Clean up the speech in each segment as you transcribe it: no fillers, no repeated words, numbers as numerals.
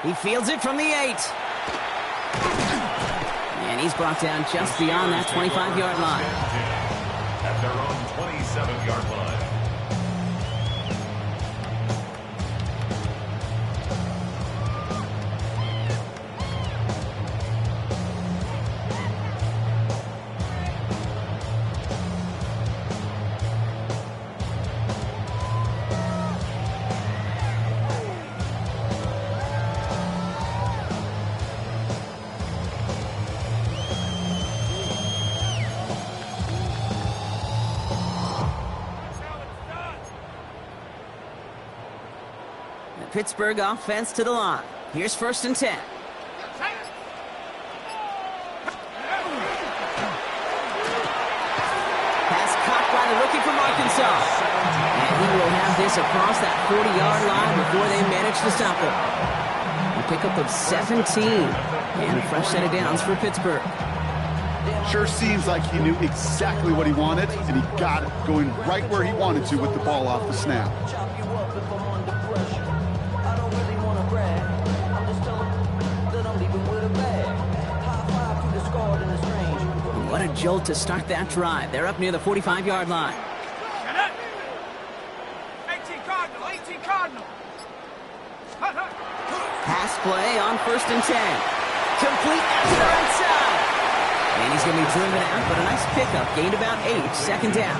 He fields it from the 8. And he's brought down just beyond that 25-yard line. At their own 27-yard line. Pittsburgh offense to the line. Here's 1st and 10. Pass caught by the rookie from Arkansas. And he will have this across that 40-yard line before they manage to stop him. A pickup of 17. And a fresh set of downs for Pittsburgh. Sure seems like he knew exactly what he wanted, and he got it, going right where he wanted to with the ball off the snap. What a jolt to start that drive. They're up near the 45-yard line. 18 Cardinal, 18 Cardinal. Pass play on 1st and 10. Complete to the right side. And he's going to be driven out, but a nice pickup. Gained about 8, 2nd down.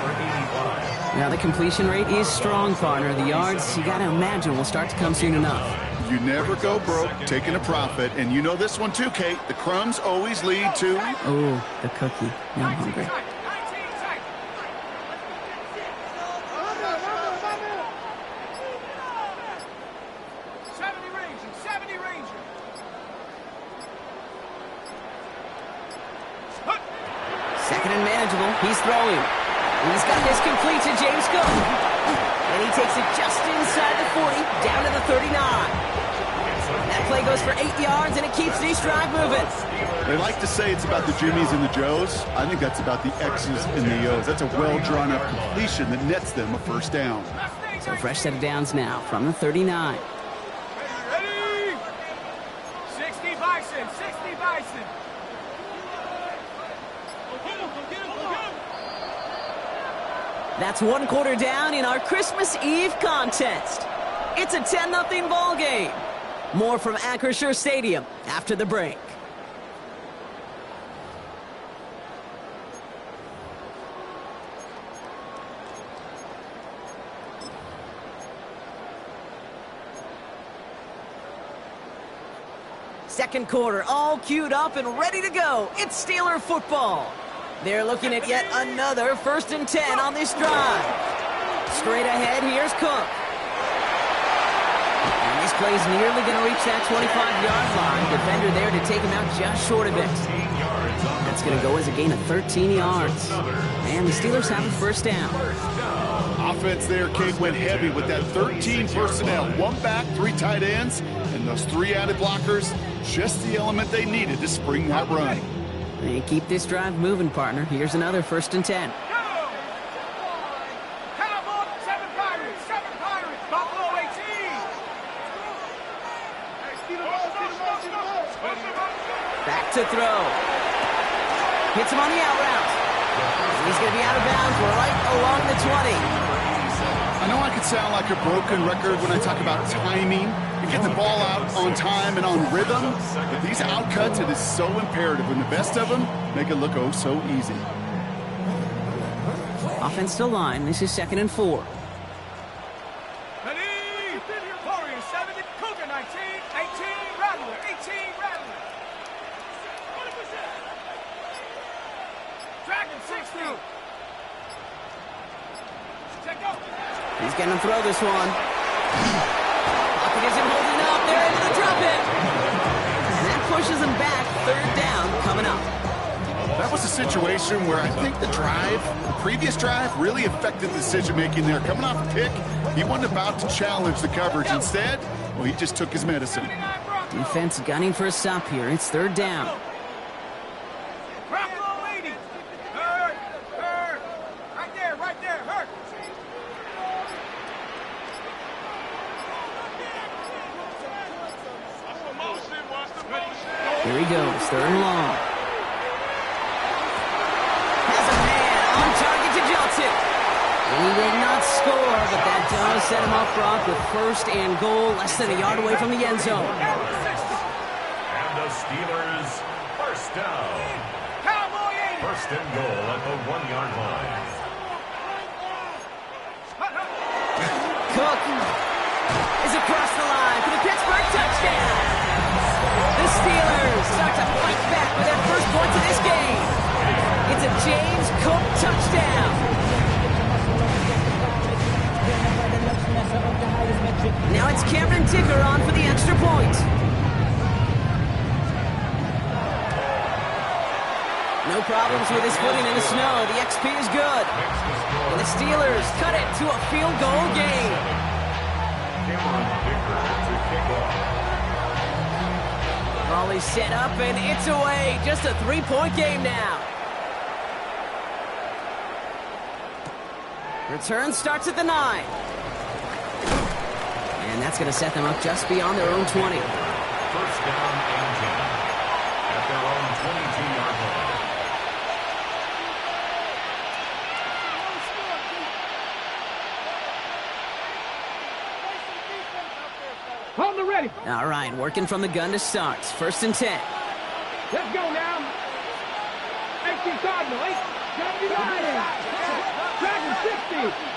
Now the completion rate is strong, partner. The yards, you got to imagine, will start to come soon enough. You never go broke taking a profit, and you know this one too, Kate. The crumbs always lead to... Oh, the cookie. Now I'm hungry. 70 Ranger. Second and manageable. He's throwing. He's got this complete to James Cook. And he takes it just inside the 40, down to the 39. That play goes for 8 yards, and it keeps this drive moving. They like to say it's about the Jimmies and the Joes. I think that's about the X's and the O's. That's a well-drawn-up completion that nets them a 1st down. So fresh set of downs now from the 39. Ready? 60 Bison, 60 Bison. That's 1 quarter down in our Christmas Eve contest. It's a 10-0 ball game. More from Acrisure Stadium after the break. Second quarter, all queued up and ready to go. It's Steeler football. They're looking at yet another 1st and 10 on this drive. Straight ahead, here's Cook. And this play's nearly going to reach that 25-yard line. Defender there to take him out just short of it. That's going to go as a gain of 13 yards. And the Steelers have a 1st down. Offense there, Kate, went heavy with that 13 personnel. 1 back, 3 tight ends, and those 3 added blockers. Just the element they needed to spring that run. And keep this drive moving, partner. Here's another 1st and 10. Back to throw. Hits him on the out route. He's going to be out of bounds right along the 20. I know I could sound like a broken record when I talk about timing and getting the ball out on time and on rhythm, but these outcuts, it is so imperative, and the best of them make it look oh so easy. Offense to line. This is 2nd and 4. Ready? Warriors 70, Cougar 19, 18 Rattler, 18 Rattler. Dragon 60. Check out. He's going to throw this one. Pocket isn't holding up. They're able to drop it. And that pushes him back. 3rd down coming up. That was a situation where I think the previous drive, really affected the decision-making there. Coming off a pick, he wasn't about to challenge the coverage. Instead, well, he just took his medicine. Defense gunning for a stop here. It's 3rd down. Here he goes, 3rd and long. Has a man on target to Johnson. And he will not score, but that does set him up front with 1st and goal, less than a yard away from the end zone. And the Steelers, 1st down. Cowboy 80. 1st and goal at the 1-yard line. Cook is across the line for the Pittsburgh touchdown. The Steelers start to fight back with their first points of this game. It's a James Cook touchdown. Now it's Cameron Dicker on for the extra point. No problems with his footing in the snow. The XP is good. And the Steelers cut it to a field goal game. Cameron Dicker to kick off. Raleigh set up and it's away. Just a 3-point game now. Return starts at the 9. And that's going to set them up just beyond their own 20. 1st down and 10 at their own 22-yard line. Hold the ready. All right, working from the gun to start. 1st and 10. Let's go now. 18 Cardinal, 79. Dragon 60.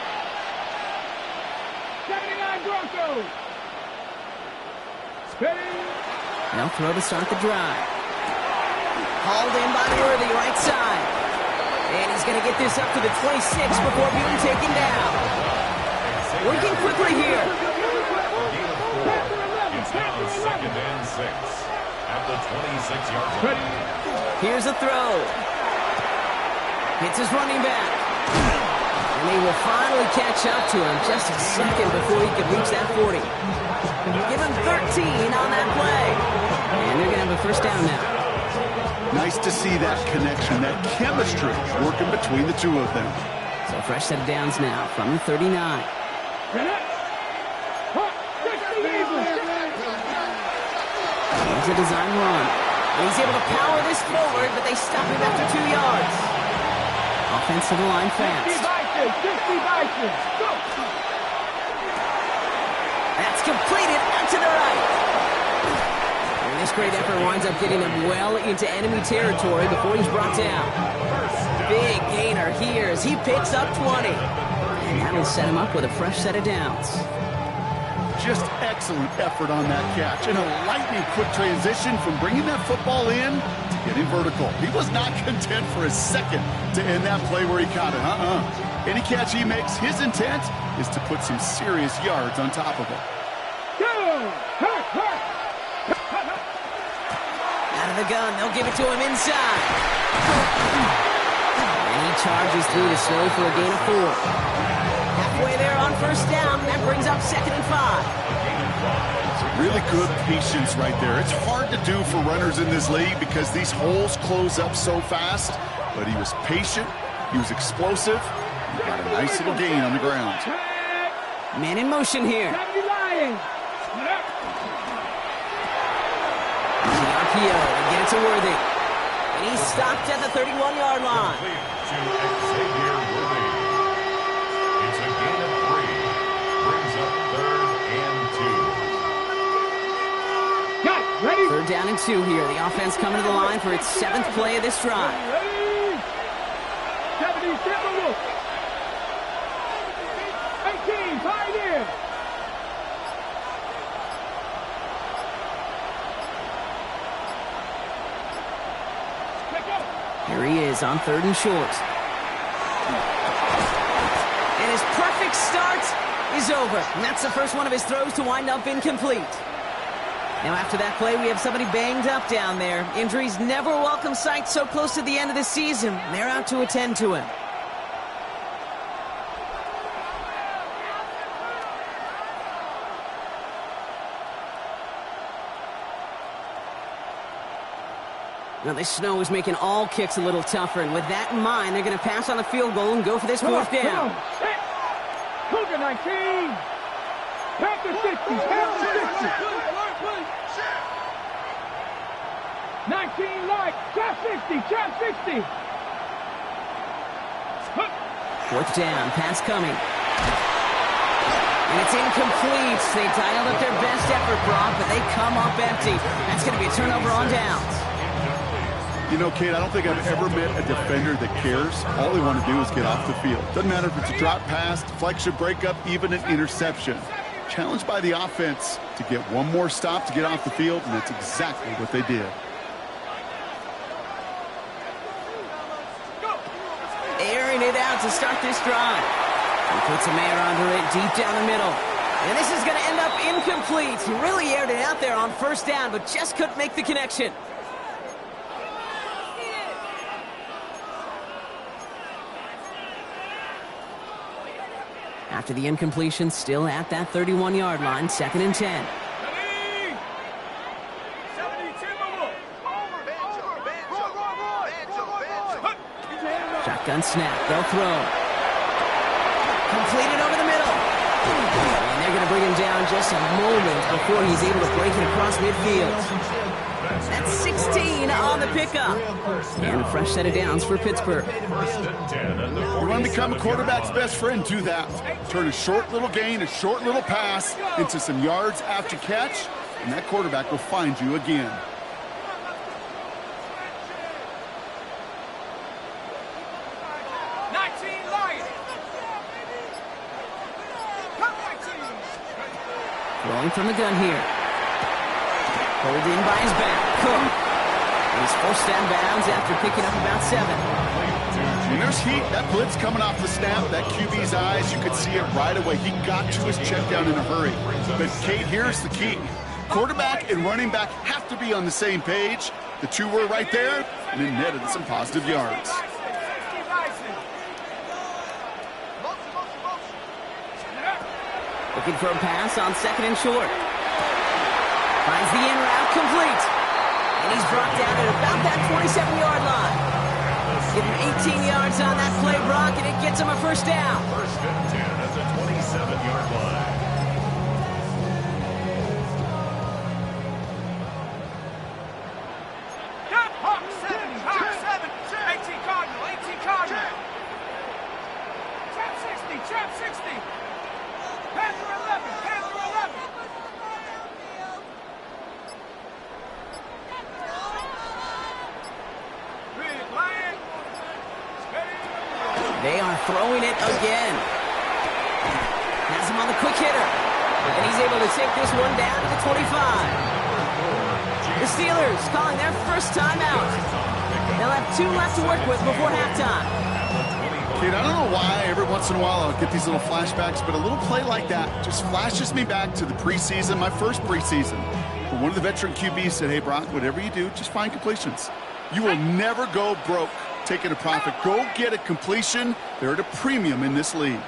79 Broncos. Spinning. They'll throw to start the drive. Hauled in by Worthy, right side. And he's going to get this up to the 26 before being taken down. Working quickly here. It's now 2nd and 6 at the 26-yard line. Here's a throw. Hits his running back. And they will finally catch up to him just a second before he could reach that 40. Give him 13 on that play. And they're going to have a 1st down now. Nice to see that connection, that chemistry working between the two of them. So a fresh set of downs now from the 39. Here's a design run. And he's able to power this forward, but they stop him after 2 yards. Offensive line fast. 60 Bison. Go. That's completed out to the right. And this great effort winds up getting him well into enemy territory before he's brought down. Big gainer here as he picks up 20. And that'll set him up with a fresh set of downs. Just excellent effort on that catch. And a lightning quick transition from bringing that football in to getting vertical. He was not content for a second to end that play where he caught it. Any catch he makes, his intent is to put some serious yards on top of it. Out of the gun, they'll give it to him inside. And he charges through to slow for a gain of 4. Halfway there on 1st down, that brings up 2nd and 5. Really good patience right there. It's hard to do for runners in this league because these holes close up so fast. But he was patient, he was explosive, he got a nice little gain on the ground. Man in motion here. The RPO, and get it to Worthy. And he's stopped at the 31-yard line. To Xavier Worthy. It's a gain of 3. Brings up 3rd and 2. Got it. Ready? 3rd down and 2 here. The offense coming to the line for its 7th play of this drive. Ready? 70, step a look. 18, Pioneer. Here he is on 3rd and short. And his perfect start is over. And that's the first one of his throws to wind up incomplete. Now after that play, we have somebody banged up down there. Injuries never a welcome sight so close to the end of the season. They're out to attend to him. Now, this snow is making all kicks a little tougher, and with that in mind, they're going to pass on the field goal and go for this 4th down. Cougar 19. Panther 60. Panther 60. 19 light. Trap 60. Trap 60. Fourth down, pass coming. And it's incomplete. They dialed up their best effort, Brock, but they come up empty. That's going to be a turnover on downs. You know, Kate, I don't think I've ever met a defender that cares. All they want to do is get off the field. Doesn't matter if it's a drop pass, deflection, breakup, even an interception. Challenged by the offense to get one more stop to get off the field, and that's exactly what they did. Airing it out to start this drive. He puts a man under it deep down the middle. And this is going to end up incomplete. He really aired it out there on first down, but just couldn't make the connection. After the incompletion, still at that 31-yard line, 2nd and 10. Shotgun snap, they'll throw. Completed over the middle. And they're going to bring him down just a moment before he's able to break it across midfield. That's 16 on the pickup. And a fresh set of downs for Pittsburgh. You want to become a quarterback's best friend, do that. Turn a short little gain, a short little pass into some yards after catch, and that quarterback will find you again. Throwing from the gun here. Pulled in by his back. Cook. He's forced down bounds after picking up about 7. When there's heat, that blitz coming off the snap, that QB's eyes, you could see it right away. He got to his check down in a hurry. But, Kate, here's the key. Quarterback and running back have to be on the same page. The two were right there, and it netted some positive yards. Looking for a pass on 2nd and short. Finds the in route complete. And he's brought down at about that 27-yard line. Give him 18 yards on that play, Brock, and it gets him a first down. First and 10 at the 27-yard line. Hawk 7, 18 Cardinal, 18 Cardinal. Trap 60. Panther 11, Panther 11. They are throwing it again. Has him on the quick hitter. And he's able to take this one down to the 25. The Steelers calling their first timeout. They'll have 2 left to work with before halftime. Kate, I don't know why every once in a while I'll get these little flashbacks, but a little play like that just flashes me back to the preseason, my first preseason. But one of the veteran QBs said, hey, Brock, whatever you do, just find completions. You will never go broke taking a profit. Go get a completion. They're at a premium in this league.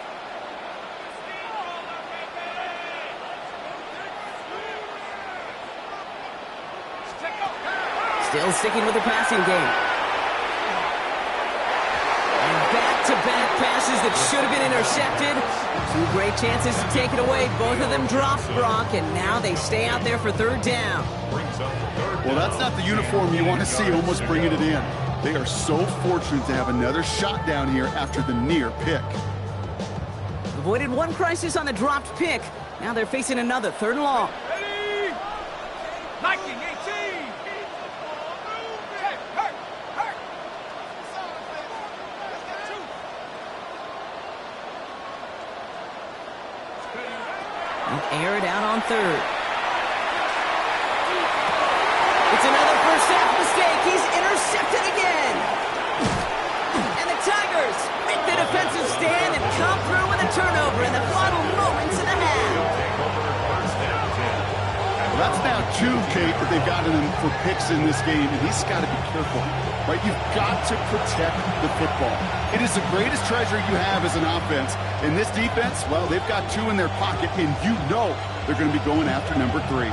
Still sticking with the passing game. And back-to-back passes that should have been intercepted. 2 great chances to take it away. Both of them dropped, Brock, and now they stay out there for 3rd down. Well, that's not the uniform you want to see almost bringing it in. They are so fortunate to have another shot down here after the near pick. Avoided one crisis on the dropped pick. Now they're facing another 3rd and long. Ready? 19, 18. Air it out on 3rd. It's another first half mistake. He's intercepted again. And the Tigers make the defensive stand and come through with a turnover in the final moments of the half. Well, that's now 2, Kate, that they've gotten him for picks in this game, and he's got to be careful. Right? You've got to protect the football. It is the greatest treasure you have as an offense. And this defense, well, they've got 2 in their pocket, and you know they're going to be going after number 3.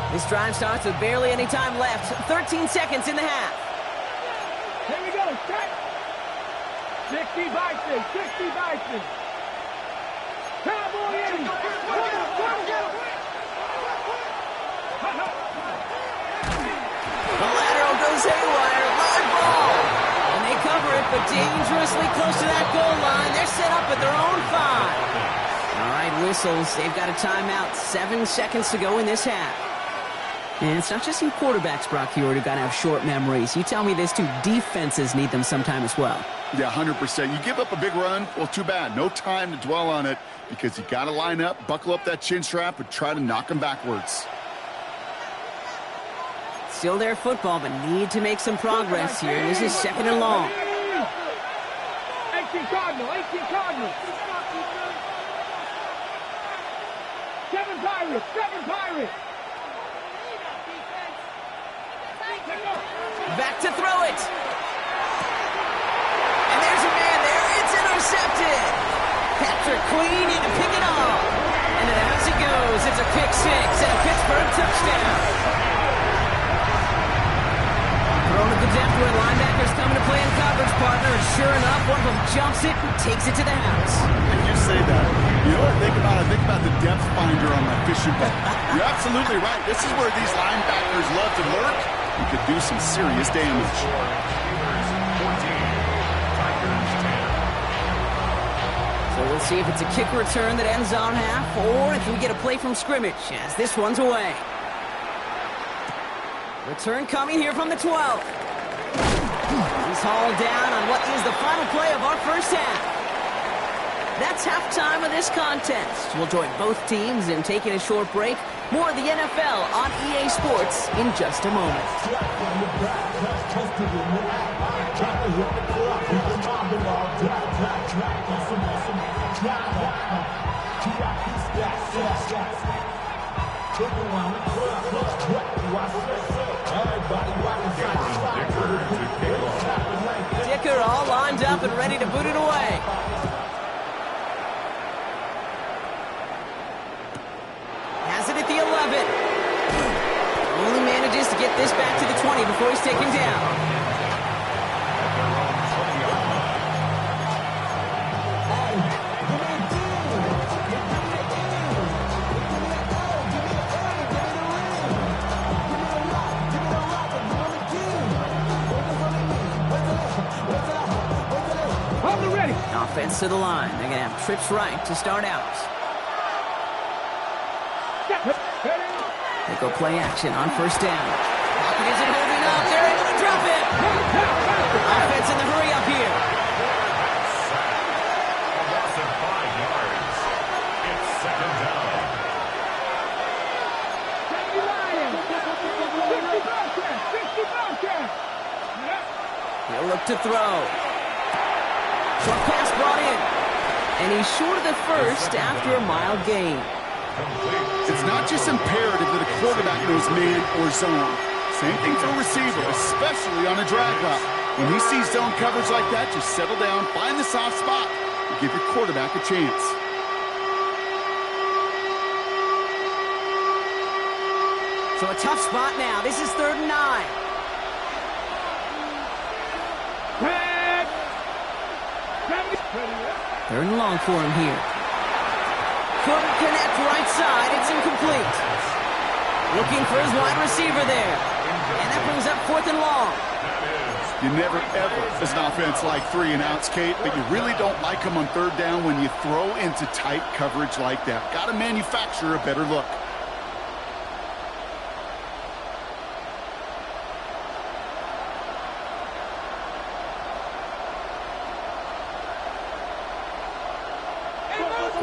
This drive starts with barely any time left. 13 seconds in the half. Here we go. Check. 60 Bison. 60 Bison. Cowboy in. The but dangerously close to that goal line. They're set up at their own 5. All right, whistles. They've got a timeout. 7 seconds to go in this half. And it's not just you quarterbacks, Brock Huard, who got to have short memories. You tell me this too, defenses need them sometime as well. Yeah, 100%. You give up a big run, well, too bad. No time to dwell on it because you got to line up, buckle up that chin strap, and try to knock them backwards. Still their football, but need to make some progress here. This is 2nd and long. 18 Cardinal, 18 Cardinal. 7 Pirates, 7 Pirates. Back to throw it. And there's a man there. It's intercepted. Patrick Queen in to pick it off. And then as it goes, it's a pick 6 and a Pittsburgh touchdown. Thrown at the depth where linebackers coming to play in coverage, partner. And sure enough, one of them jumps it and takes it to the house. And you say that. You know what I think about? I think about the depth finder on my fishing boat. You're absolutely right. This is where these linebackers love to lurk. You could do some serious damage. So we'll see if it's a kick return that ends on half, or if we get a play from scrimmage as this one's away. Return coming here from the 12. He's hauled down on what is the final play of our first half. That's halftime of this contest. We'll join both teams in taking a short break. More of the NFL on EA Sports in just a moment. Dicker all lined up and ready to boot it away. Has it at the 11. Only manages to get this back to the 20 before he's taken down. Offense to the line. They're going to have trips right to start out. They go play action on first down. Pocket isn't holding up. They're able to drop it. Offense in the hurry up here. A loss of 5 yards. It's 2nd down. He'll look to throw. Short pass brought in. And he's short of the first after a mild gain. It's not just imperative that a quarterback knows man or zone. Same thing for a receiver, especially on a drag route. When he sees zone coverage like that, just settle down, find the soft spot, and give your quarterback a chance. So a tough spot now. This is 3rd and 9. Third and long for him here. Couldn't connect right side. It's incomplete. Looking for his wide receiver there. And that brings up 4th and long. You never, ever, as an offense, like 3 and outs, Kate, but you really don't like them on 3rd down when you throw into tight coverage like that. Got to manufacture a better look.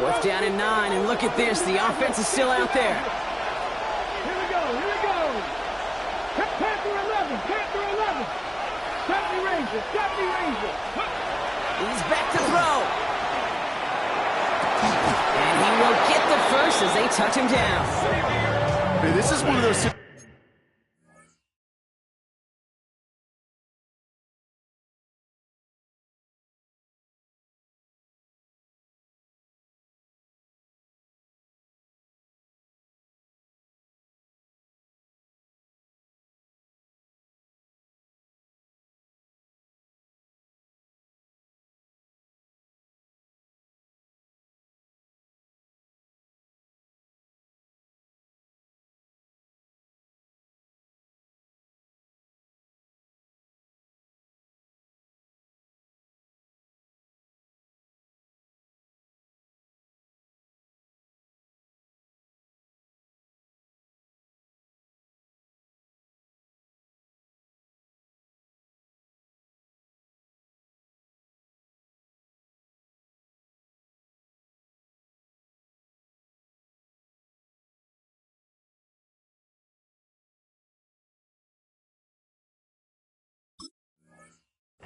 Fourth down and 9, and look at this. The offense is still out there. Here we go. Panther 11. Stop the Ranger. He's back to throw. And he will get the first as they touch him down. Hey, this is one of those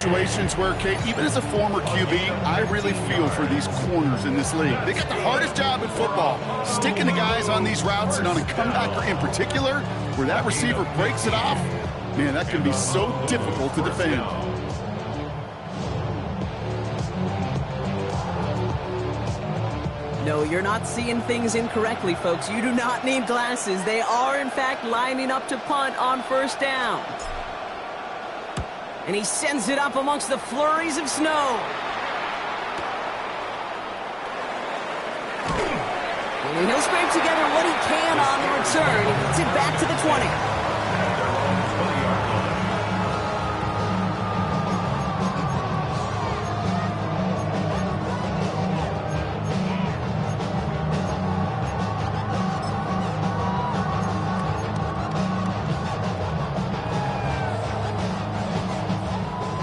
situations where, Kate, even as a former QB, I really feel for these corners in this league. They got the hardest job in football, sticking the guys on these routes and on a comebacker in particular, where that receiver breaks it off. Man, that can be so difficult to defend. No, you're not seeing things incorrectly, folks. You do not need glasses. They are, in fact, lining up to punt on first down. And he sends it up amongst the flurries of snow. And he'll scrape together what he can on the return. He gets it back to the 20.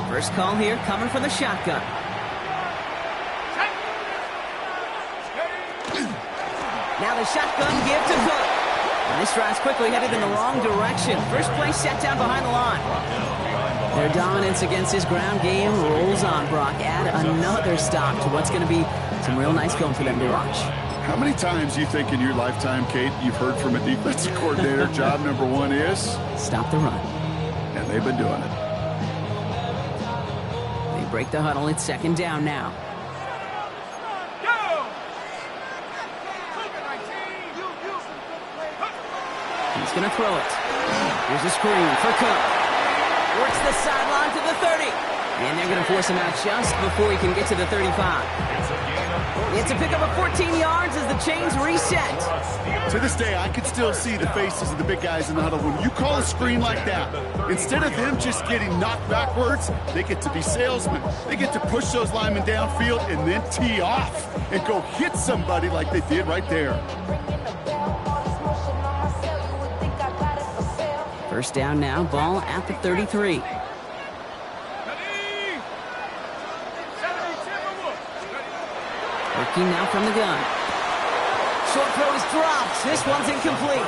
First call here, coming from the shotgun. Now the shotgun give to Cook. And this drive's quickly headed in the wrong direction. First play set down behind the line. Their dominance against his ground game rolls on, Brock. Add another stop to what's going to be some real nice film for them to watch. How many times do you think in your lifetime, Kate, you've heard from a defensive coordinator, job number one is? Stop the run. And they've been doing it. Break the huddle. It's second down now. He's going to throw it. Here's a screen for Cook. Works the sideline to the 30. And they're going to force him out just before he can get to the 35. It's a pickup of 14 yards as the chains reset. To this day, I could still see the faces of the big guys in the huddle. When you call a screen like that, instead of them just getting knocked backwards, they get to be salesmen. They get to push those linemen downfield and then tee off and go hit somebody like they did right there. First down now, ball at the 33. Working now from the gun. Short throw is dropped. This one's incomplete.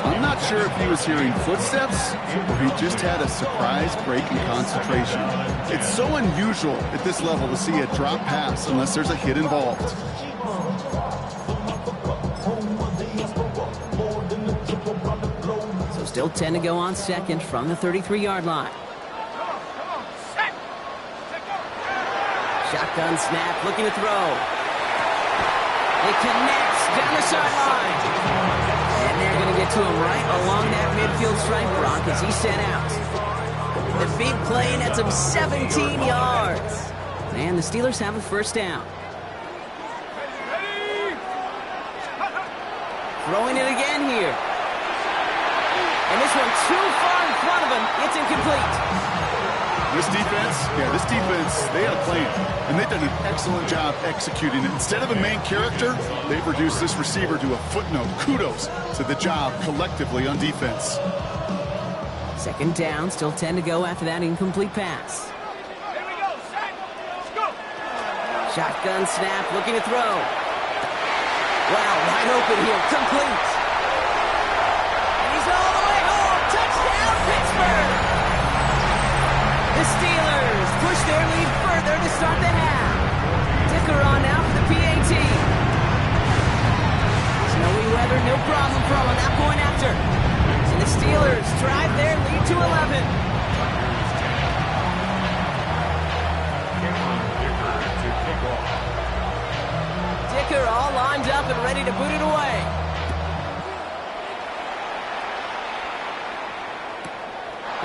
I'm not sure if he was hearing footsteps or he just had a surprise break in concentration. It's so unusual at this level to see a drop pass unless there's a hit involved. So still 10 to go on second from the 33-yard line. Shotgun snap, looking to throw. It connects down the sideline. And they're going to get to him right along that midfield stripe, Brock, as he's sent out. The big play nets him 17 yards. And the Steelers have a first down. Throwing it again here. And this one too far in front of him. It's incomplete. This defense, they had a plan, and they've done an excellent job executing it. Instead of a main character, they've reduced this receiver to a footnote. Kudos to the job collectively on defense. Second down, still 10 to go after that incomplete pass. Here we go, set, let's go. Shotgun snap, looking to throw. Wow, wide open here, complete. And he's all the way home. Touchdown, Pittsburgh! The Steelers push their lead further to start the half. Dicker on now for the PAT. Snowy weather, no problem for them on that point after. And the Steelers drive their lead to 11. Dicker all lined up and ready to boot it away.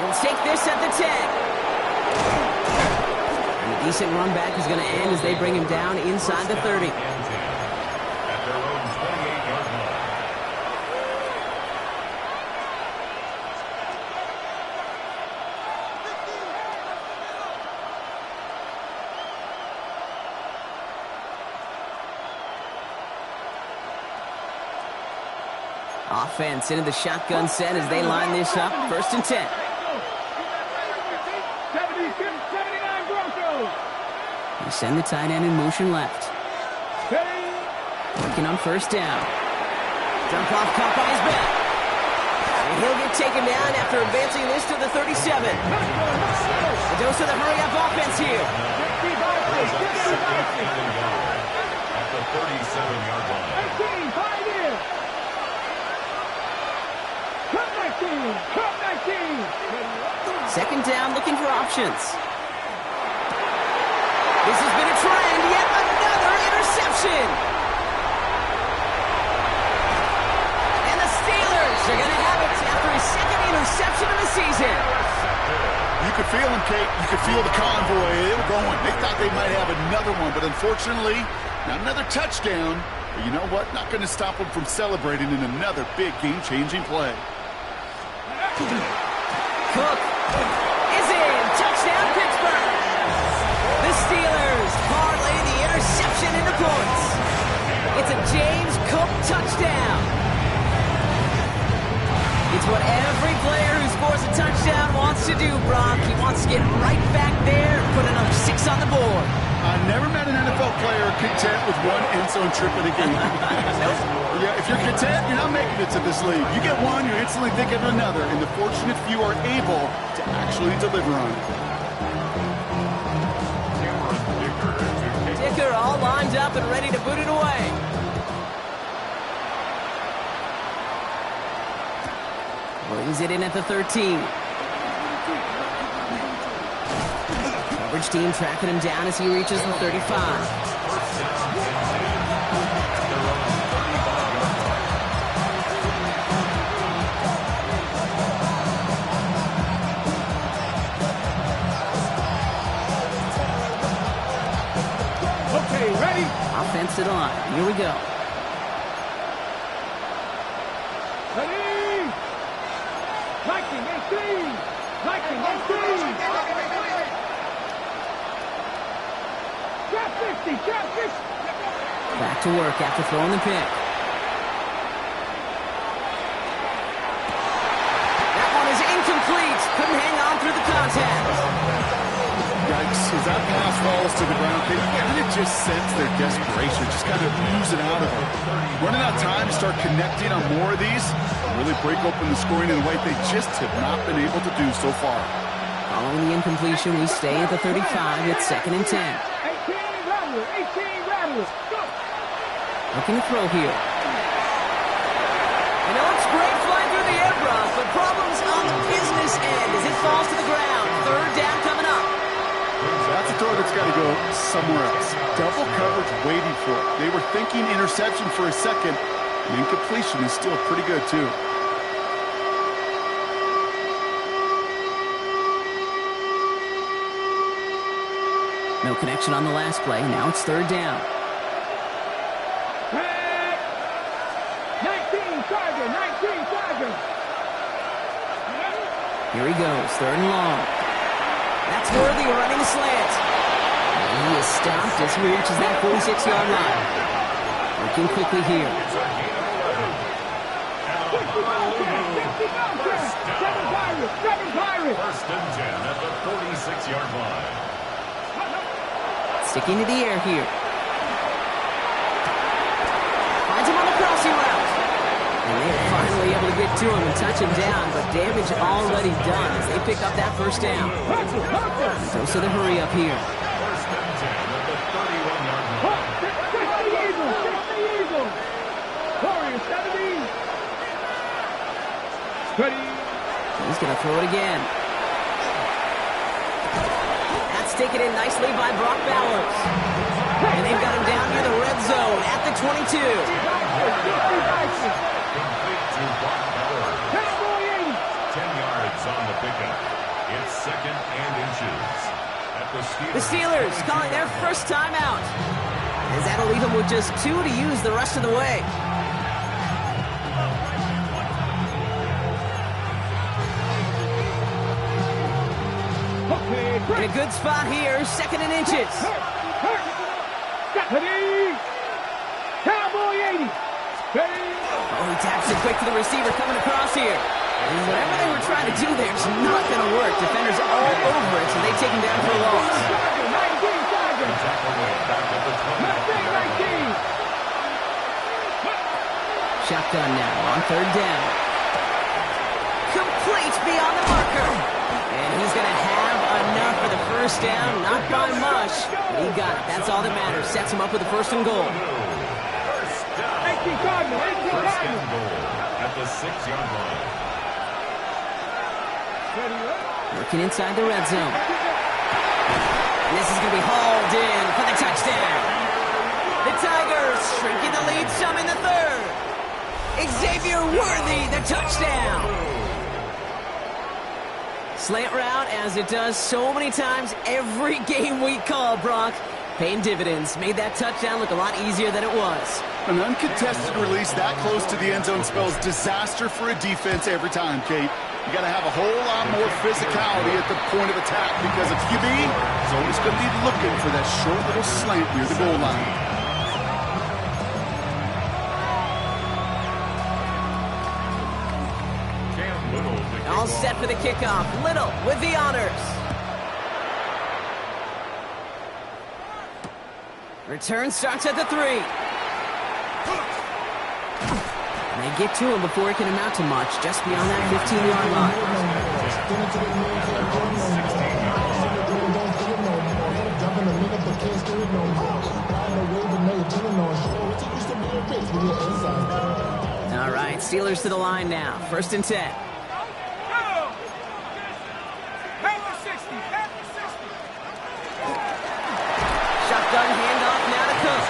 He'll take this at the 10. And a decent run back is going to end as they bring him down inside the 30. Offense into the shotgun set as they line this up. First and 10. 79 Broncos. You send the tight end in motion left. Working on first down. Dump off caught by his back. And he'll get taken down after advancing this to the 37. A dose of the hurry-up offense here. Brings up second and goal at the 37-yard line. 18, 5 in. Cut 19, cut 19. Second down, looking for options. This has been a trend, yet another interception. And the Steelers are going to have it after his second interception of the season. You could feel them, Kate. You could feel the convoy. They were going. They thought they might have another one, but unfortunately, not another touchdown. But you know what? Not going to stop them from celebrating in another big game-changing play. Cook is in. Touchdown, Pittsburgh. The Steelers parlay the interception into points. It's a James Cook touchdown. It's what every player who scores a touchdown wants to do, Brock. He wants to get right back there and put another 6 on the board. I never met an NFL player content with one end zone trip in a game. Yeah, if you're content, you're not making it to this league. You get one, you're instantly thinking of another, and the fortunate few are able to actually deliver on it. Dicker all lined up and ready to boot it away. Brings it in at the 13. Coverage team tracking him down as he reaches the 35. Okay, ready? Offense to the line. Here we go. Ready? 19, 18. 19, 18. Trap 50, trap 50. Back to work after throwing the pick. That one is incomplete. Couldn't hang on through the contact. Yikes, as that pass falls to the ground, they kind of just sense their desperation, just kind of oozing out of them. Running out of time to start connecting on more of these, really break open the scoring in a way they just have not been able to do so far. Following the incompletion, we stay at the 35. It's 2nd and 10. 18, Rattler, 18, Rattler. Go. Looking to throw here. And it looks great flying through the air, Brock, but problems on the business end as it falls to the ground. 3rd down coming up. That's a throw that's got to go somewhere else. Double coverage waiting for it. They were thinking interception for a second, and incompletion is still pretty good, too. No connection on the last play. Now it's 3rd down. 19, Tiger, 19, Tiger. Here he goes. 3rd and long. That's Worthy running the slant. And he is stopped as he reaches that 46-yard line. Working quickly here. 7 Pirates. 1st and 10 at the 46-yard line. Sticking to the air here. Finds him on the crossing route. And they're finally able to get to him and touch him down, but damage already done as they pick up that 1st down. Dose of the hurry up here. 1st and 10 at the 31-yard line. 60 Eagles. Warriors, 70. Ready. He's going to throw it again. That's taken in nicely by Brock Bowers. And they've got him down near the red zone at the 22. Complete to Brock Bowers. 10 yards on the pickup. It's 2nd and inches. At The Steelers calling their first timeout. As that'll leave them with just 2 to use the rest of the way. In a good spot here, 2nd and inches. Ready. Cowboy 80. Ready. Oh, he taps it quick to the receiver coming across here. And whatever they were trying to do there is not going to work. Defenders all over it, so they take him down for a loss. 19, Tiger. 19. Shotgun now on 3rd down. complete beyond the marker. And he's going to have enough for the first down. Not by much, but he got it. That's all that matters. Sets him up with the first and goal. First down goal at the 6-yard line. Working inside the red zone. And this is going to be hauled in for the touchdown. The Tigers shrinking the lead some in the third. Xavier Worthy, the touchdown. Slant route, as it does so many times every game we call, Brock. Paying dividends. Made that touchdown look a lot easier than it was. An uncontested release that close to the end zone spells disaster for a defense every time, Kate. You got to have a whole lot more physicality at the point of attack because a QB is always going to be looking for that short little slant near the goal line. All set for the kickoff. Little with the honors. Return starts at the 3. They get to him before it can amount to much, just beyond that 15-yard line. All right, Steelers to the line now. 1st and 10. Shotgun handoff now to Cook.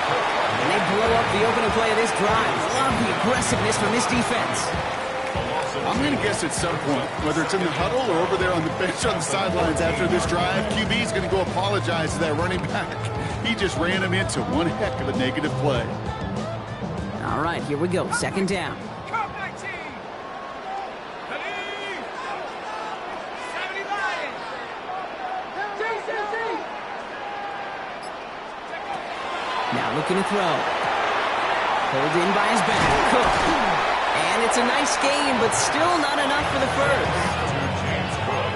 And they blow up the opening play of this drive. Love the aggressiveness from this defense. I'm going to guess at some point, whether it's in the huddle or over there on the bench on the sidelines after this drive, QB is going to go apologize to that running back. He just ran him into one heck of a negative play. All right, here we go. 2nd down. Now looking to throw. Pulled in by his back. Cook. And it's a nice game, but still not enough for the first.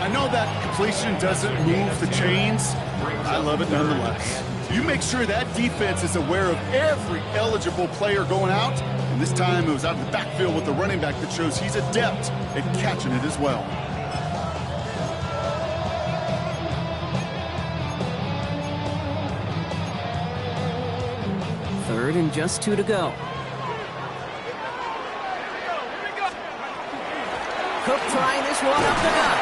I know that completion doesn't move the chains. I love it nonetheless. You make sure that defense is aware of every eligible player going out. And this time it was out of the backfield with the running back that shows he's adept at catching it as well. Third and just 2 to go. Cook trying this one up the gut.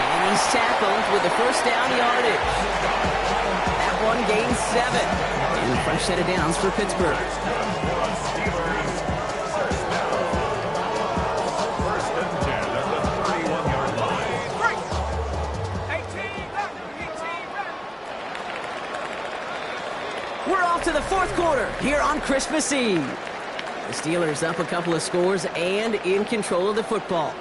And he's tackled with the first down yardage. That one gains 7. And a fresh set of downs for Pittsburgh. First and 10 at the 31-yard line. We're off to the 4th quarter here on Christmas Eve. The Steelers up a couple of scores and in control of the football.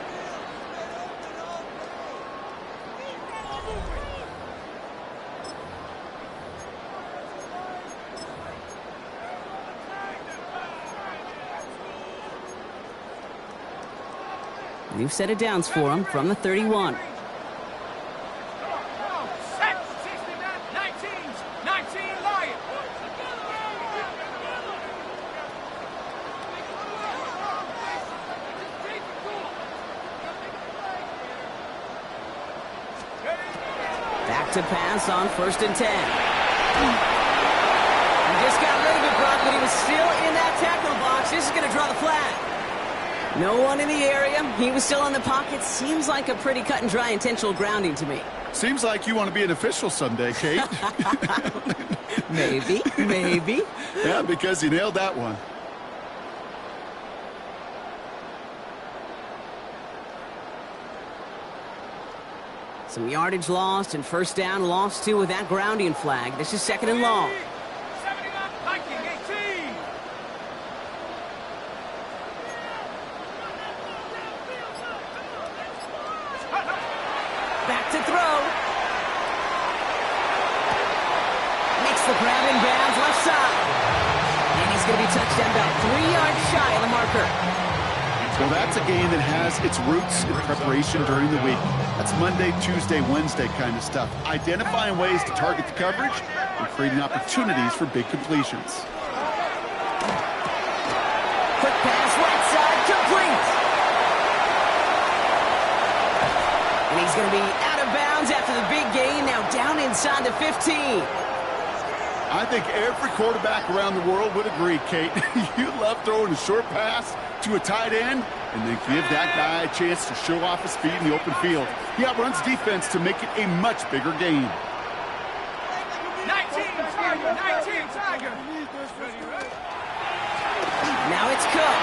New set of downs for him from the 31. Back to pass on 1st and 10. He just got rid of it, Brock, but he was still in that tackle box. This is going to draw the flag. No one in the area. He was still in the pocket. Seems like a pretty cut and dry intentional grounding to me. Seems like you want to be an official someday, Kate. Maybe. Yeah, because you nailed that one. Some yardage lost and first down lost too with that grounding flag. This is 2nd and long. Back to throw. Makes the grab in bounds left side. And he's going to be touched down about 3 yards shy of the marker. Well, that's a game that has its roots in preparation during the week. That's Monday, Tuesday, Wednesday kind of stuff. Identifying ways to target the coverage and creating opportunities for big completions. Quick pass right side, complete. He's going to be out of bounds after the big gain. Now down inside the 15. I think every quarterback around the world would agree, Kate. You love throwing a short pass to a tight end and then give that guy a chance to show off his speed in the open field. He outruns defense to make it a much bigger gain. 19 Tiger. Now it's Cook.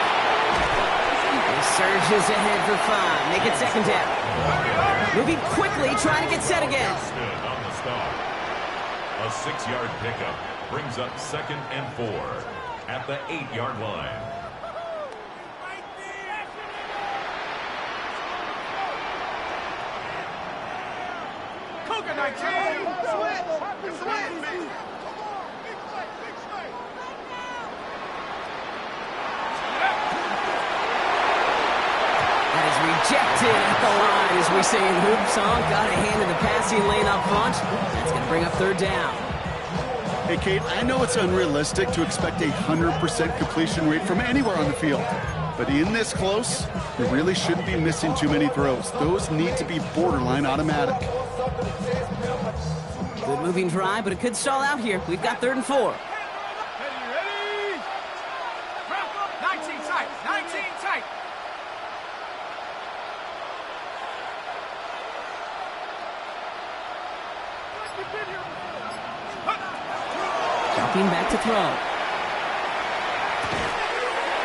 He surges ahead for 5. Make it second down. Moving quickly, trying to get set again. Stood on the stop. A 6-yard pickup brings up 2nd and 4 at the 8-yard line. Cougar 19. That is rejected at the line, as we say in hoop song. Got a hand in the passing lane up front. That's going to bring up 3rd down. Hey, Kate, I know it's unrealistic to expect a 100% completion rate from anywhere on the field. But in this close, you really shouldn't be missing too many throws. Those need to be borderline automatic. Good moving drive, but it could stall out here. We've got 3rd and 4. Ready? 19 tight. Jumping back to throw.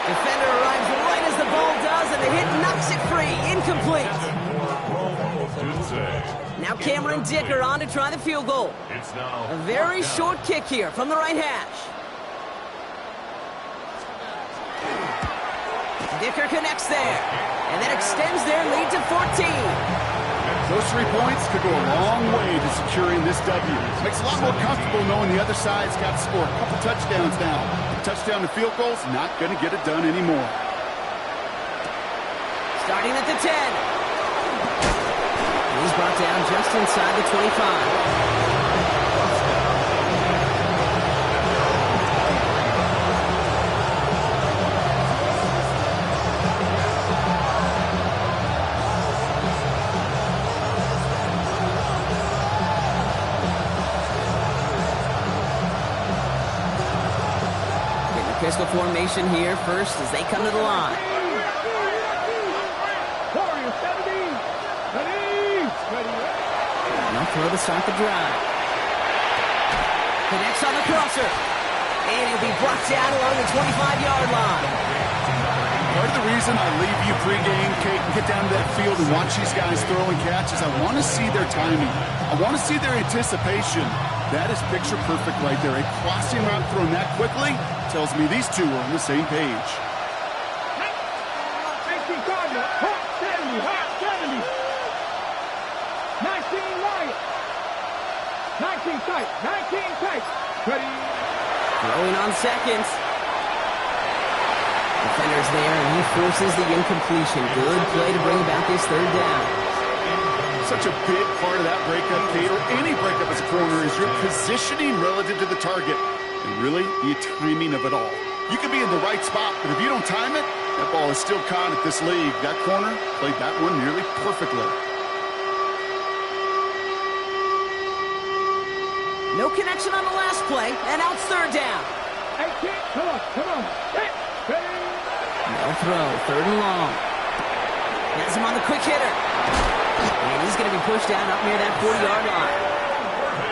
Defender arrives right as the ball does, and the hit knocks it free. Incomplete. Good save. Now Cameron Dicker on to try the field goal. It's now A very 4th down. short kick here from the right hash. Dicker connects there, and that extends their lead to 14. Those 3 points could go a long way to securing this W. Makes it a lot more comfortable knowing the other side's got to score a couple touchdowns now. Touchdown to field goals, not going to get it done anymore. Starting at the 10. He's brought down just inside the 25. Pistol formation here first as they come to the line. Warrior 70. Ready. Now throw to start the drive. Connects on the crosser. And he'll be brought down along the 25-yard line. Part of the reason I leave you pregame, Kate, and get down to that field and watch these guys throw and catch is I want to see their timing. I want to see their anticipation. That is picture perfect right there. A crossing route thrown that quickly tells me these two are on the same page. 19 Cardinal. Hot 70. 19 Wyatt. 19 tight. Ready. Throwing on seconds. Defender's there, and he forces the incompletion. Good play to bring about this 3rd down. Such a big part of that breakup, Kate, or any breakup as a corner, is your positioning relative to the target. And really, the timing of it all. You can be in the right spot, but if you don't time it, that ball is still caught at this league. That corner played that one nearly perfectly. No connection on the last play, and now it's 3rd down. 18. Come on. Ready. No throw, 3rd and long. Has him on the quick hitter. And he's going to be pushed down up near that 40-yard line.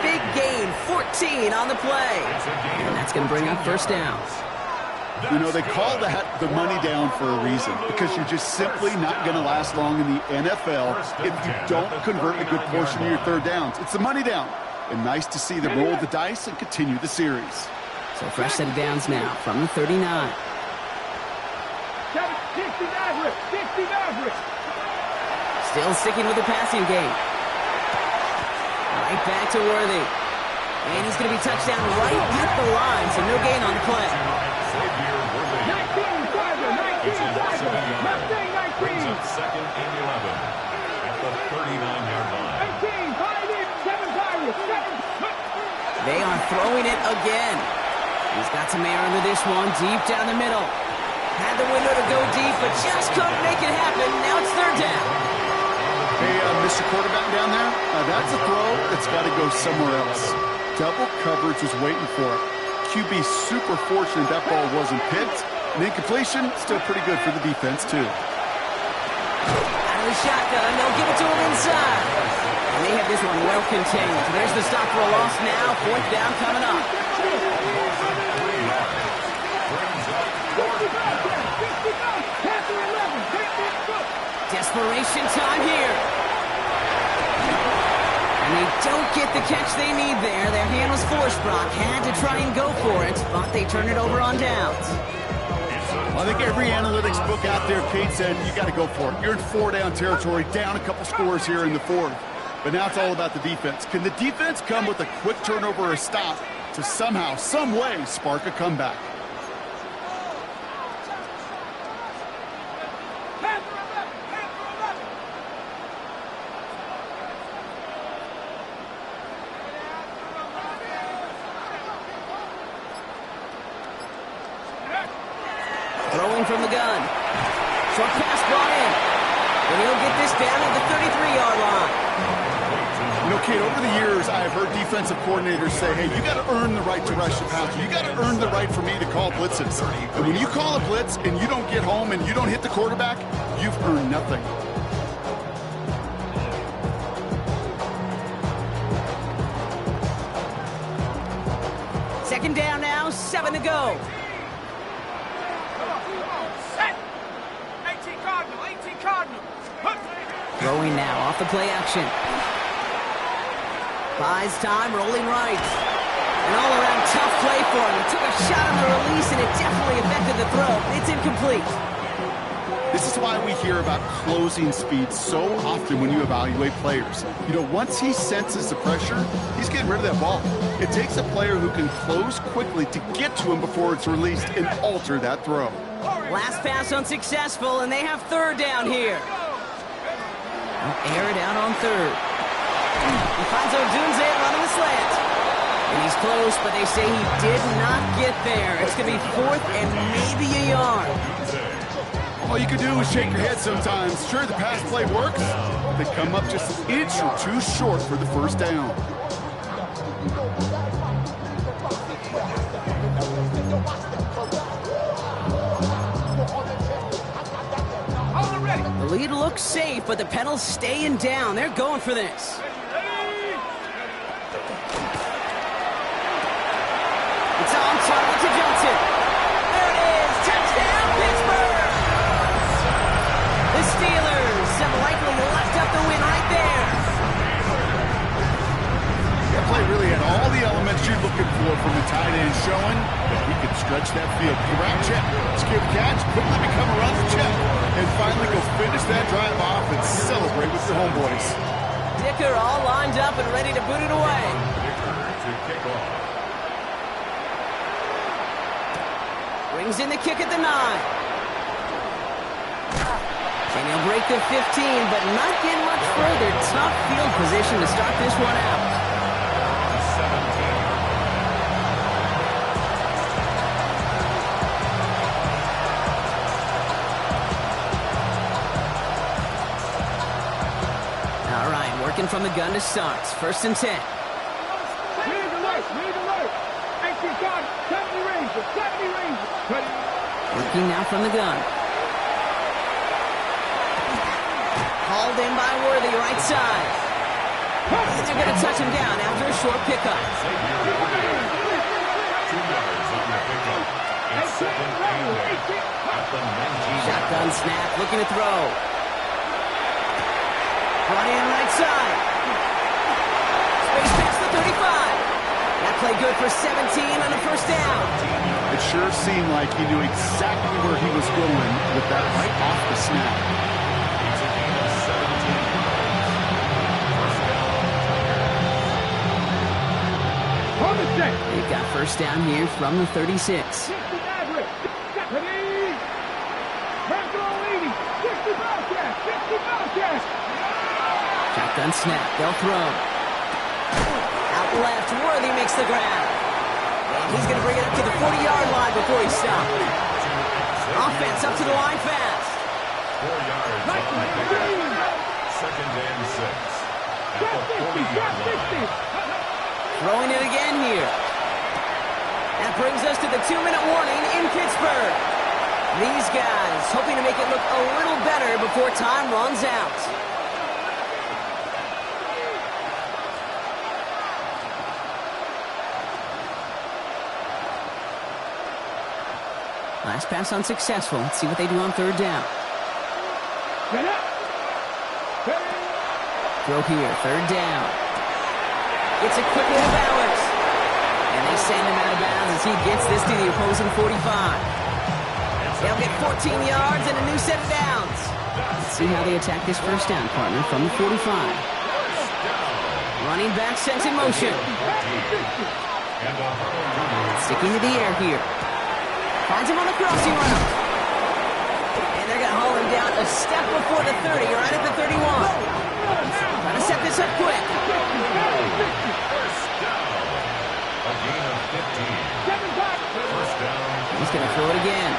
Big gain, 14 on the play. And that's going to bring up 1st down. You know, they call that the money down for a reason, because you're just simply not going to last long in the NFL if you don't convert a good portion of your 3rd downs. It's the money down. And nice to see them roll the dice and continue the series. So fresh set of downs now from the 39. 60 Maverick. Still sticking with the passing game. Right back to Worthy. And he's going to be touched down right at the line, so no gain on the play. 19 Brings up 2nd and 11 at the 39-yard line. 18 They are throwing it again. He's got some air under this one, deep down the middle. Had the window to go deep, but just couldn't make it happen. Now it's 3rd down. Hey, Mr. Quarterback down there, that's a throw that's got to go somewhere else. Double coverage was waiting for it. QB super fortunate that ball wasn't picked. And incompletion, still pretty good for the defense, too. Out of the shotgun, they'll give it to him inside. And they have this one well contained. There's the stop for a loss now. 4th down coming up. Desperation time here. And they don't get the catch they need there. Their hand was forced. Brock had to try and go for it, but they turn it over on downs. I think every analytics book out there, Kate said, you got to go for it. You're in 4-down territory, down a couple scores here in the 4th. But now it's all about the defense. Can the defense come with a quick turnover or a stop to somehow, some way, spark a comeback? Throwing from the gun. Short pass brought in. And he'll get this down at the 33-yard line. You know, Kate, over the years, I've heard defensive coordinators say, hey, you got to earn the right to rush the passer. You got to earn the right for me to call blitzes. And when you call a blitz and you don't get home and you don't hit the quarterback, you've earned nothing. Second down now, 7 to go. Throwing now off the play action. Buys time, rolling right. An all-around tough play for him. He took a shot on the release, and it definitely affected the throw. It's incomplete. This is why we hear about closing speed so often when you evaluate players. You know, once he senses the pressure, he's getting rid of that ball. It takes a player who can close quickly to get to him before it's released and alter that throw. Last pass unsuccessful, and they have 3rd down here. Air it out on 3rd. He finds Odunze running the slant. And he's close, but they say he did not get there. It's going to be 4th and maybe a yard. All you can do is shake your head sometimes. Sure, the pass play works. They come up just an inch or two short for the 1st down. The lead looks safe, but the pedals staying down. They're going for this. It's on target to Johnson. There it is. Touchdown, Pittsburgh. The Steelers have likely left up the win right there. That play really had all the elements you're looking for from a tight end, showing that he could stretch that field. Grab check, secure the catch, quickly become a runner check, and finally go finish that drive off and celebrate with your homeboys. Dicker all lined up and ready to boot it away. Dicker to kick off. Brings in the kick at the 9. And he'll break the 15, but not get much further. Tough field position to start this one out. All right, working from the gun to start. 1st and 10. Read alert, read alert. 18 guard, 70 Rangers, 70 Rangers. Working now from the gun. Hauled in by Worthy, right side. And they're going to touch him down after a short pickup. 2 yards on the pickup. It's 2nd and 8 at the 19. Shotgun snap, looking to throw. Brought in right side. Space past the 35. That play good for 17 on the 1st down. It sure seemed like he knew exactly where he was going with that right off the snap. It's a gain of 17. 1st down, Tigers. Hold it set. They've got 1st down here from the 36. 60 Maverick. Deputy. Metro 80. 60 Bobcat. 60 Bobcat. Shotgun snap, they'll throw. Out left, Worthy makes the grab. And he's going to bring it up to the 40-yard line before he stops. Offense up to the line fast. 4 yards on the pickup. second and 6. At the 40-yard line. Throwing it again here. That brings us to the 2-minute warning in Pittsburgh. These guys hoping to make it look a little better before time runs out. Last pass unsuccessful. Let's see what they do on third down. Throw here, third down. It's a quick little Bowers. And they send him out of bounds as he gets this to the opposing 45. They'll get 14 yards and a new set of downs. Let's see how they attack this first down, partner, from the 45. Running back sent in motion. Sticking to the air here. Finds him on the crossing route. And they're going to haul him down a step before the 30, right at the 31. Trying to set this up quick. First down. A gain of 15. First down. He's going to throw it again.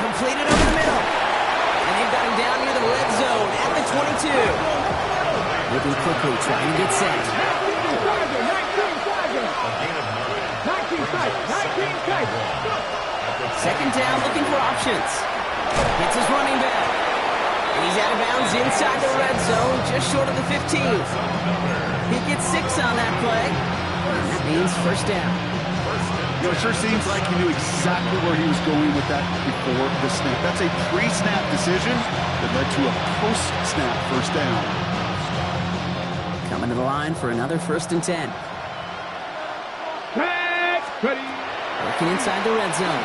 Completed over the middle. And they've got him down near the red zone at the 22. Moving quickly, trying to get set. A gain of 9. Second down, looking for options. Hits his running back. And he's out of bounds inside the red zone, just short of the 15. He gets 6 on that play. That means first down. You know, it sure seems like he knew exactly where he was going with that before the snap. That's a pre-snap decision that led to a post-snap first down. Coming to the line for another 1st and 10. Working inside the red zone.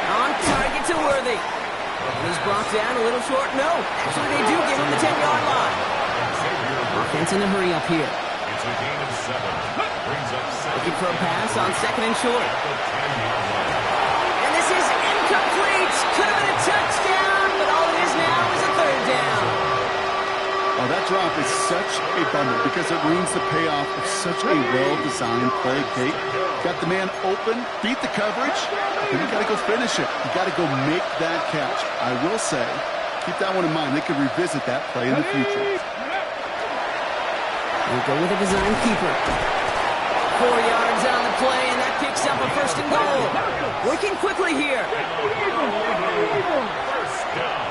On target to Worthy. And he's brought down a little short. No, actually they do give him the 10-yard line. Offense in a hurry up here. It's a gain of 7. Brings up 7. Looking for a pass on 2nd and short. And this is incomplete. Could have been a touchdown, but all it is now is a 3rd down. Oh, that drop is such a bummer because it ruins the payoff of such a well-designed play. They got the man open, beat the coverage, then you got to go finish it. You got to go make that catch. I will say, keep that one in mind. They could revisit that play in the future. We'll go with a design keeper. 4 yards on the play, and that picks up a 1st and goal. Working quickly here. First down.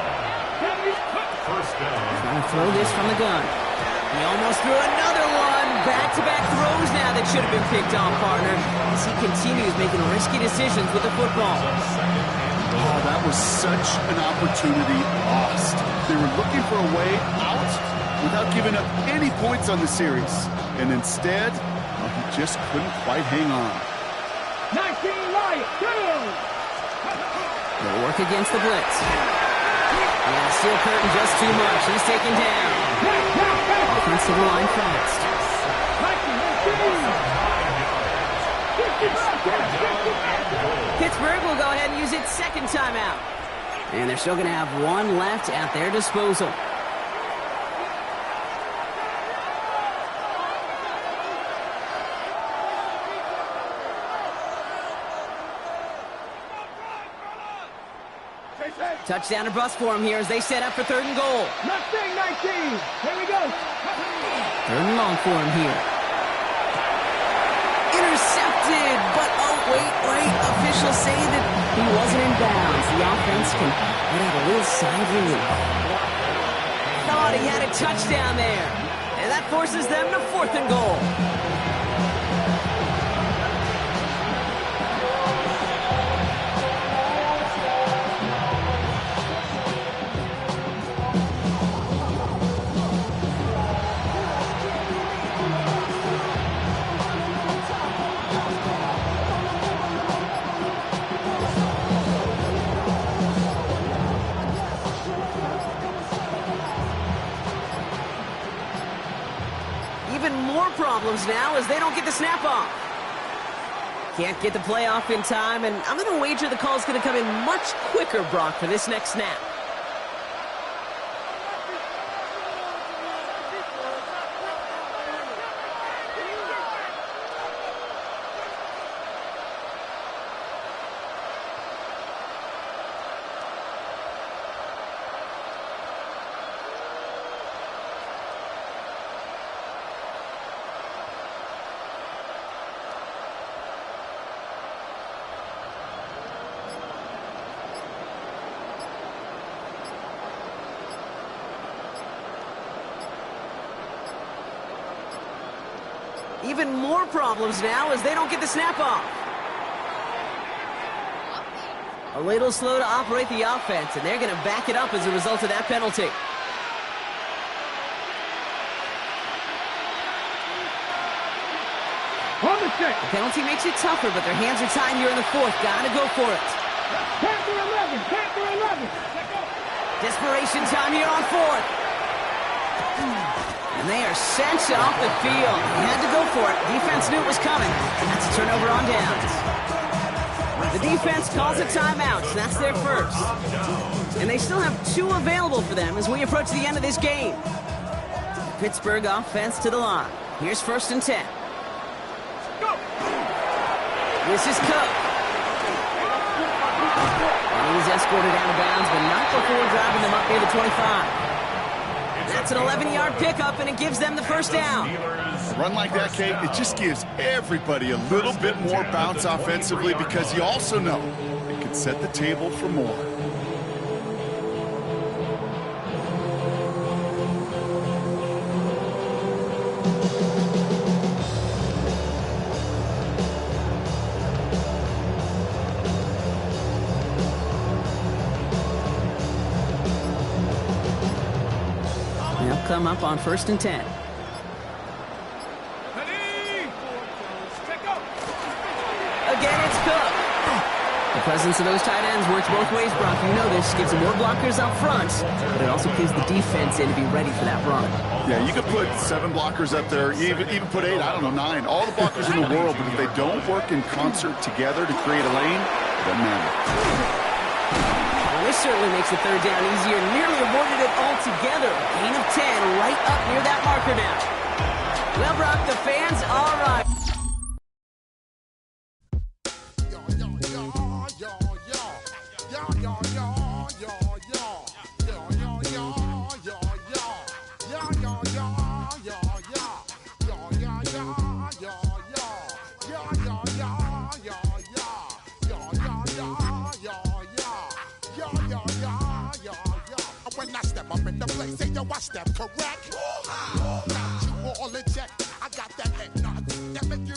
Trying to throw this from the gun. He almost threw another one. Back-to-back throws now that should have been picked off, partner, as he continues making risky decisions with the football. Oh, that was such an opportunity lost. They were looking for a way out without giving up any points on the series. And instead, well, he just couldn't quite hang on. 19 right, They'll work against the blitz. Yeah, steel curtain just too much. He's taken down. Offensive line fast. Pittsburgh will go ahead and use its 2nd timeout. And they're still going to have one left at their disposal. Touchdown or bust for him here as they set up for 3rd and goal. Mustang 19. Here we go. 3rd and long for him here. Intercepted, but oh, wait. Officials say that he wasn't in bounds. The offense can let out a little sigh of relief. Thought he had a touchdown there. And that forces them to 4th and goal. Problems now as they don't get the snap off. Can't get the play off in time, and I'm going to wager the call's going to come in much quicker, Brock, for this next snap. Even more problems now as they don't get the snap off. A little slow to operate the offense, and they're going to back it up as a result of that penalty. The penalty makes it tougher, but their hands are tied here in the fourth. Gotta go for it. Panther 11, Panther 11. Desperation time here on fourth. And they are sent off the field. They had to go for it. Defense knew it was coming. And that's a turnover on downs. The defense calls a timeout. So that's their first. And they still have 2 available for them as we approach the end of this game. Pittsburgh offense to the line. Here's 1st and 10. This is Cook. And he's escorted out of bounds, but not before driving them up near the 25. That's an 11-yard pickup, and it gives them the first down. A run like that, Kate, it just gives everybody a little bit more bounce offensively because you also know it can set the table for more. They'll come up on 1st and 10. Again, it's Cook. The presence of those tight ends works both ways, Brock. You know this. Gives them more blockers up front, but it also gives the defense in to be ready for that run. Yeah, you could put 7 blockers up there, even put 8, I don't know, 9. All the blockers in the world, but if they don't work in concert together to create a lane, it doesn't matter. Well, this certainly makes the 3rd down easier. Nearly avoided it altogether. Gain of 10 right up near that marker now. Well, Brock, the fans are right. When I step up in the place, say yo, I step correct. Got you all in check. I got that head nod that make you